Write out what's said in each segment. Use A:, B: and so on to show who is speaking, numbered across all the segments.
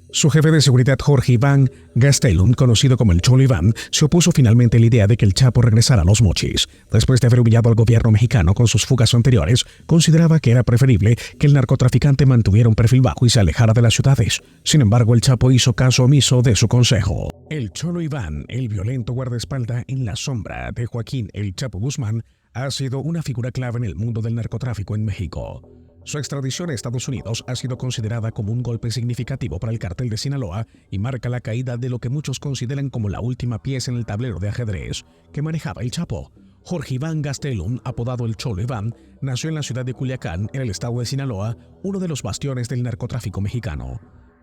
A: Su jefe de seguridad, Jorge Iván Gastelum, conocido como el Cholo Iván, se opuso finalmente a la idea de que el Chapo regresara a Los Mochis. Después de haber humillado al gobierno mexicano con sus fugas anteriores, consideraba que era preferible que el narcotraficante mantuviera un perfil bajo y se alejara de las ciudades. Sin embargo, el Chapo hizo caso omiso de su consejo. El Cholo Iván, el violento guardaespaldas en la sombra de Joaquín El Chapo Guzmán, ha sido una figura clave en el mundo del narcotráfico en México. Su extradición a Estados Unidos ha sido considerada como un golpe significativo para el cártel de Sinaloa y marca la caída de lo que muchos consideran como la última pieza en el tablero de ajedrez que manejaba el Chapo. Jorge Iván Gastelum, apodado el Cholo Iván, nació en la ciudad de Culiacán, en el estado de Sinaloa, uno de los bastiones del narcotráfico mexicano.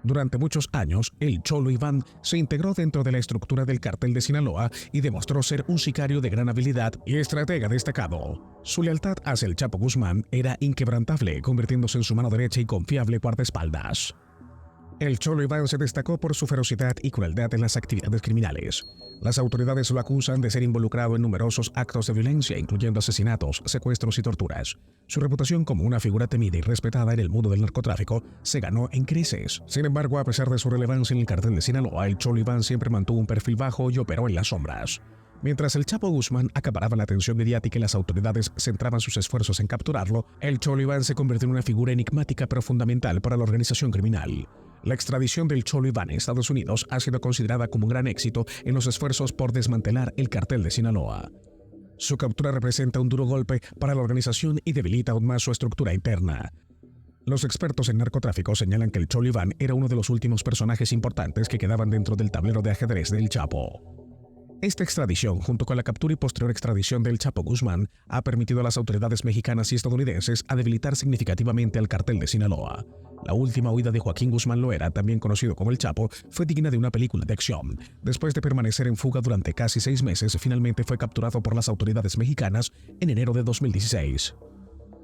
A: Durante muchos años, el Cholo Iván se integró dentro de la estructura del cártel de Sinaloa y demostró ser un sicario de gran habilidad y estratega destacado. Su lealtad hacia el Chapo Guzmán era inquebrantable, convirtiéndose en su mano derecha y confiable guardaespaldas. El Cholo Iván se destacó por su ferocidad y crueldad en las actividades criminales. Las autoridades lo acusan de ser involucrado en numerosos actos de violencia, incluyendo asesinatos, secuestros y torturas. Su reputación como una figura temida y respetada en el mundo del narcotráfico se ganó en creces. Sin embargo, a pesar de su relevancia en el cártel de Sinaloa, el Cholo Iván siempre mantuvo un perfil bajo y operó en las sombras. Mientras el Chapo Guzmán acaparaba la atención mediática y las autoridades centraban sus esfuerzos en capturarlo, el Cholo Iván se convirtió en una figura enigmática pero fundamental para la organización criminal. La extradición del Cholo Iván a Estados Unidos ha sido considerada como un gran éxito en los esfuerzos por desmantelar el cártel de Sinaloa. Su captura representa un duro golpe para la organización y debilita aún más su estructura interna. Los expertos en narcotráfico señalan que el Cholo Iván era uno de los últimos personajes importantes que quedaban dentro del tablero de ajedrez del Chapo. Esta extradición, junto con la captura y posterior extradición del Chapo Guzmán, ha permitido a las autoridades mexicanas y estadounidenses a debilitar significativamente al cártel de Sinaloa. La última huida de Joaquín Guzmán Loera, también conocido como el Chapo, fue digna de una película de acción. Después de permanecer en fuga durante casi 6 meses, finalmente fue capturado por las autoridades mexicanas en enero de 2016.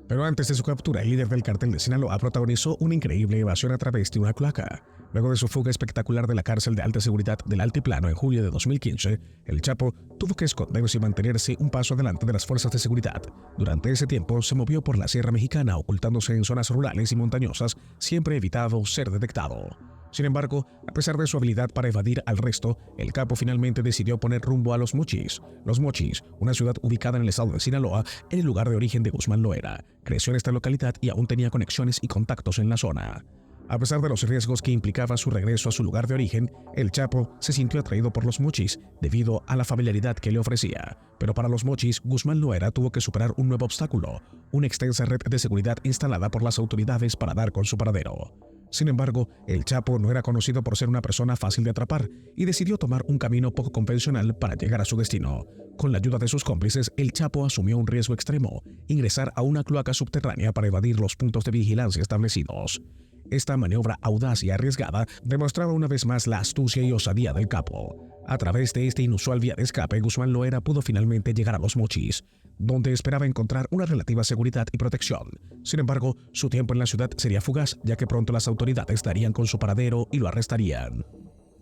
A: Pero antes de su captura, el líder del cártel de Sinaloa protagonizó una increíble evasión a través de una cloaca. Luego de su fuga espectacular de la cárcel de alta seguridad del Altiplano en julio de 2015, el Chapo tuvo que esconderse y mantenerse un paso adelante de las fuerzas de seguridad. Durante ese tiempo se movió por la Sierra Mexicana, ocultándose en zonas rurales y montañosas, siempre evitando ser detectado. Sin embargo, a pesar de su habilidad para evadir al resto, el capo finalmente decidió poner rumbo a Los Mochis. Los Mochis, una ciudad ubicada en el estado de Sinaloa, era el lugar de origen de Guzmán Loera. Creció en esta localidad y aún tenía conexiones y contactos en la zona. A pesar de los riesgos que implicaba su regreso a su lugar de origen, el Chapo se sintió atraído por Los Mochis debido a la familiaridad que le ofrecía. Pero para Los Mochis, Guzmán Loera tuvo que superar un nuevo obstáculo, una extensa red de seguridad instalada por las autoridades para dar con su paradero. Sin embargo, el Chapo no era conocido por ser una persona fácil de atrapar y decidió tomar un camino poco convencional para llegar a su destino. Con la ayuda de sus cómplices, el Chapo asumió un riesgo extremo, ingresar a una cloaca subterránea para evadir los puntos de vigilancia establecidos. Esta maniobra audaz y arriesgada demostraba una vez más la astucia y osadía del capo. A través de esta inusual vía de escape, Guzmán Loera pudo finalmente llegar a Los Mochis, donde esperaba encontrar una relativa seguridad y protección. Sin embargo, su tiempo en la ciudad sería fugaz, ya que pronto las autoridades darían con su paradero y lo arrestarían.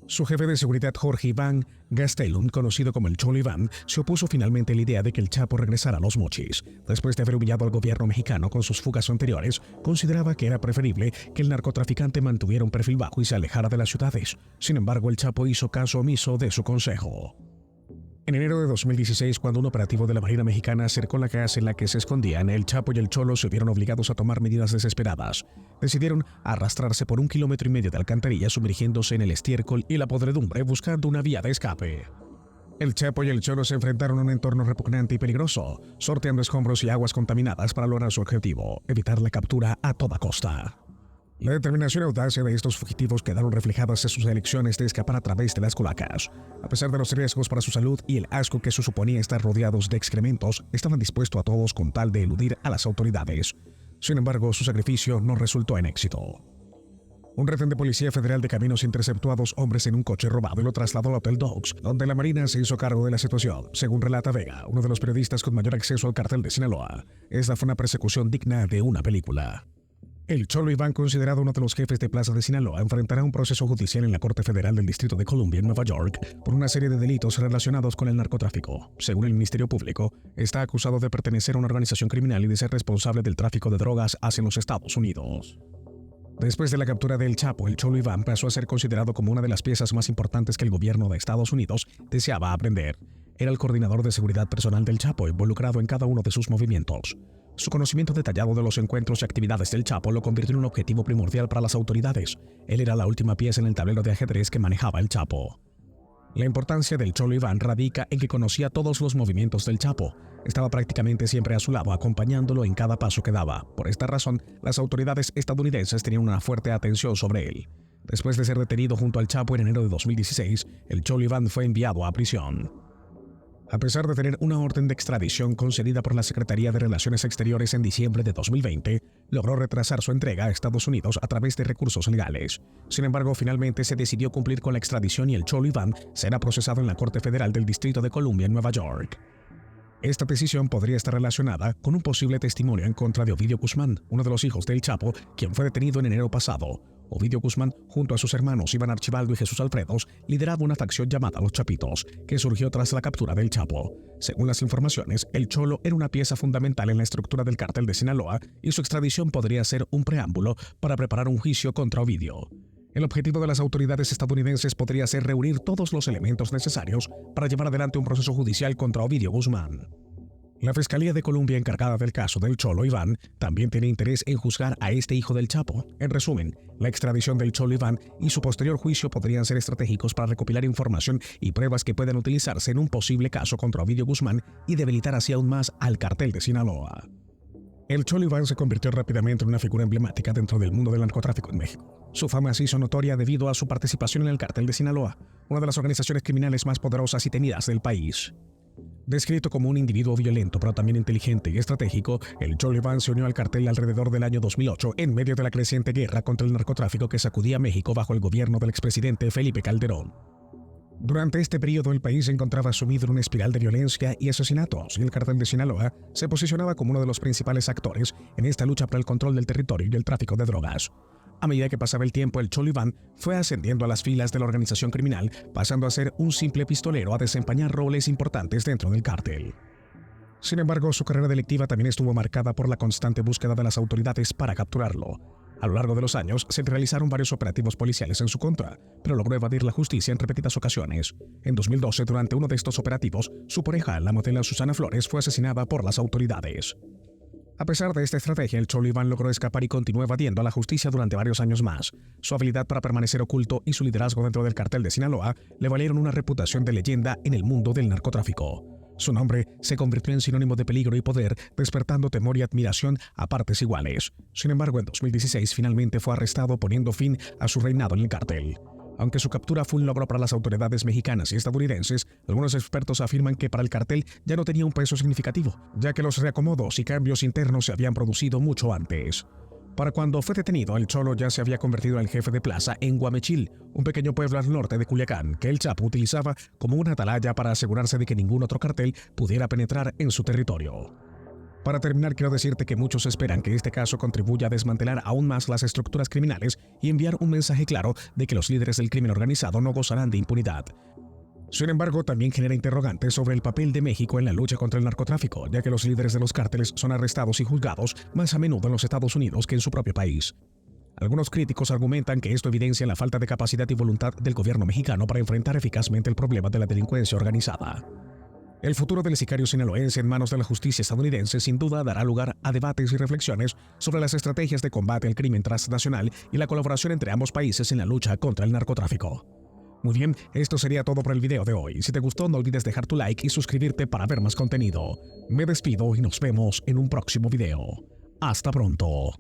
A: Su jefe de seguridad, Jorge Iván Gastelum, conocido como el Cholo Iván, se opuso finalmente a la idea de que el Chapo regresara a Los Mochis. Después de haber humillado al gobierno mexicano con sus fugas anteriores, consideraba que era preferible que el narcotraficante mantuviera un perfil bajo y se alejara de las ciudades. Sin embargo, el Chapo hizo caso omiso de su consejo. En enero de 2016, cuando un operativo de la Marina Mexicana acercó la casa en la que se escondían, el Chapo y el Cholo se vieron obligados a tomar medidas desesperadas. Decidieron arrastrarse por 1,5 kilómetros de alcantarilla, sumergiéndose en el estiércol y la podredumbre buscando una vía de escape. El Chapo y el Cholo se enfrentaron a un entorno repugnante y peligroso, sorteando escombros y aguas contaminadas para lograr su objetivo, evitar la captura a toda costa. La determinación y audacia de estos fugitivos quedaron reflejadas en sus elecciones de escapar a través de las cloacas. A pesar de los riesgos para su salud y el asco que suponía estar rodeados de excrementos, estaban dispuestos a todos con tal de eludir a las autoridades. Sin embargo, su sacrificio no resultó en éxito. Un retén de Policía Federal de Caminos interceptó a 2 hombres en un coche robado y lo trasladó al Hotel Dogs, donde la Marina se hizo cargo de la situación, según relata Vega, uno de los periodistas con mayor acceso al cartel de Sinaloa. Esta fue una persecución digna de una película. El Cholo Iván, considerado uno de los jefes de plaza de Sinaloa, enfrentará un proceso judicial en la Corte Federal del Distrito de Columbia, en Nueva York, por una serie de delitos relacionados con el narcotráfico. Según el Ministerio Público, está acusado de pertenecer a una organización criminal y de ser responsable del tráfico de drogas hacia los Estados Unidos. Después de la captura del Chapo, el Cholo Iván pasó a ser considerado como una de las piezas más importantes que el gobierno de Estados Unidos deseaba aprender. Era el coordinador de seguridad personal del Chapo, involucrado en cada uno de sus movimientos. Su conocimiento detallado de los encuentros y actividades del Chapo lo convirtió en un objetivo primordial para las autoridades. Él era la última pieza en el tablero de ajedrez que manejaba el Chapo. La importancia del Cholo Iván radica en que conocía todos los movimientos del Chapo. Estaba prácticamente siempre a su lado, acompañándolo en cada paso que daba. Por esta razón, las autoridades estadounidenses tenían una fuerte atención sobre él. Después de ser detenido junto al Chapo en enero de 2016, el Cholo Iván fue enviado a prisión. A pesar de tener una orden de extradición concedida por la Secretaría de Relaciones Exteriores en diciembre de 2020, logró retrasar su entrega a Estados Unidos a través de recursos legales. Sin embargo, finalmente se decidió cumplir con la extradición y el Cholo Iván será procesado en la Corte Federal del Distrito de Columbia en Nueva York. Esta decisión podría estar relacionada con un posible testimonio en contra de Ovidio Guzmán, uno de los hijos del Chapo, quien fue detenido en enero pasado. Ovidio Guzmán, junto a sus hermanos Iván Archibaldo y Jesús Alfredos, lideraba una facción llamada Los Chapitos, que surgió tras la captura del Chapo. Según las informaciones, el Cholo era una pieza fundamental en la estructura del cártel de Sinaloa y su extradición podría ser un preámbulo para preparar un juicio contra Ovidio. El objetivo de las autoridades estadounidenses podría ser reunir todos los elementos necesarios para llevar adelante un proceso judicial contra Ovidio Guzmán. La Fiscalía de Colombia, encargada del caso del Cholo Iván, también tiene interés en juzgar a este hijo del Chapo. En resumen, la extradición del Cholo Iván y su posterior juicio podrían ser estratégicos para recopilar información y pruebas que puedan utilizarse en un posible caso contra Ovidio Guzmán y debilitar así aún más al cartel de Sinaloa. El Cholo Iván se convirtió rápidamente en una figura emblemática dentro del mundo del narcotráfico en México. Su fama se hizo notoria debido a su participación en el cartel de Sinaloa, una de las organizaciones criminales más poderosas y temidas del país. Descrito como un individuo violento pero también inteligente y estratégico, el Cholo Iván se unió al cartel alrededor del año 2008 en medio de la creciente guerra contra el narcotráfico que sacudía a México bajo el gobierno del expresidente Felipe Calderón. Durante este periodo el país se encontraba sumido en una espiral de violencia y asesinatos y el cartel de Sinaloa se posicionaba como uno de los principales actores en esta lucha por el control del territorio y el tráfico de drogas. A medida que pasaba el tiempo, el Cholo Iván fue ascendiendo a las filas de la organización criminal, pasando a ser un simple pistolero a desempeñar roles importantes dentro del cártel. Sin embargo, su carrera delictiva también estuvo marcada por la constante búsqueda de las autoridades para capturarlo. A lo largo de los años, se realizaron varios operativos policiales en su contra, pero logró evadir la justicia en repetidas ocasiones. En 2012, durante uno de estos operativos, su pareja, la modelo Susana Flores, fue asesinada por las autoridades. A pesar de esta estrategia, el Cholo Iván logró escapar y continuó evadiendo a la justicia durante varios años más. Su habilidad para permanecer oculto y su liderazgo dentro del cartel de Sinaloa le valieron una reputación de leyenda en el mundo del narcotráfico. Su nombre se convirtió en sinónimo de peligro y poder, despertando temor y admiración a partes iguales. Sin embargo, en 2016 finalmente fue arrestado, poniendo fin a su reinado en el cartel. Aunque su captura fue un logro para las autoridades mexicanas y estadounidenses, algunos expertos afirman que para el cartel ya no tenía un peso significativo, ya que los reacomodos y cambios internos se habían producido mucho antes. Para cuando fue detenido, el Cholo ya se había convertido en el jefe de plaza en Guamechil, un pequeño pueblo al norte de Culiacán, que el Chapo utilizaba como una atalaya para asegurarse de que ningún otro cartel pudiera penetrar en su territorio. Para terminar, quiero decirte que muchos esperan que este caso contribuya a desmantelar aún más las estructuras criminales y enviar un mensaje claro de que los líderes del crimen organizado no gozarán de impunidad. Sin embargo, también genera interrogantes sobre el papel de México en la lucha contra el narcotráfico, ya que los líderes de los cárteles son arrestados y juzgados más a menudo en los Estados Unidos que en su propio país. Algunos críticos argumentan que esto evidencia la falta de capacidad y voluntad del gobierno mexicano para enfrentar eficazmente el problema de la delincuencia organizada. El futuro del sicario sinaloense en manos de la justicia estadounidense sin duda dará lugar a debates y reflexiones sobre las estrategias de combate al crimen transnacional y la colaboración entre ambos países en la lucha contra el narcotráfico. Muy bien, esto sería todo por el video de hoy. Si te gustó, no olvides dejar tu like y suscribirte para ver más contenido. Me despido y nos vemos en un próximo video. Hasta pronto.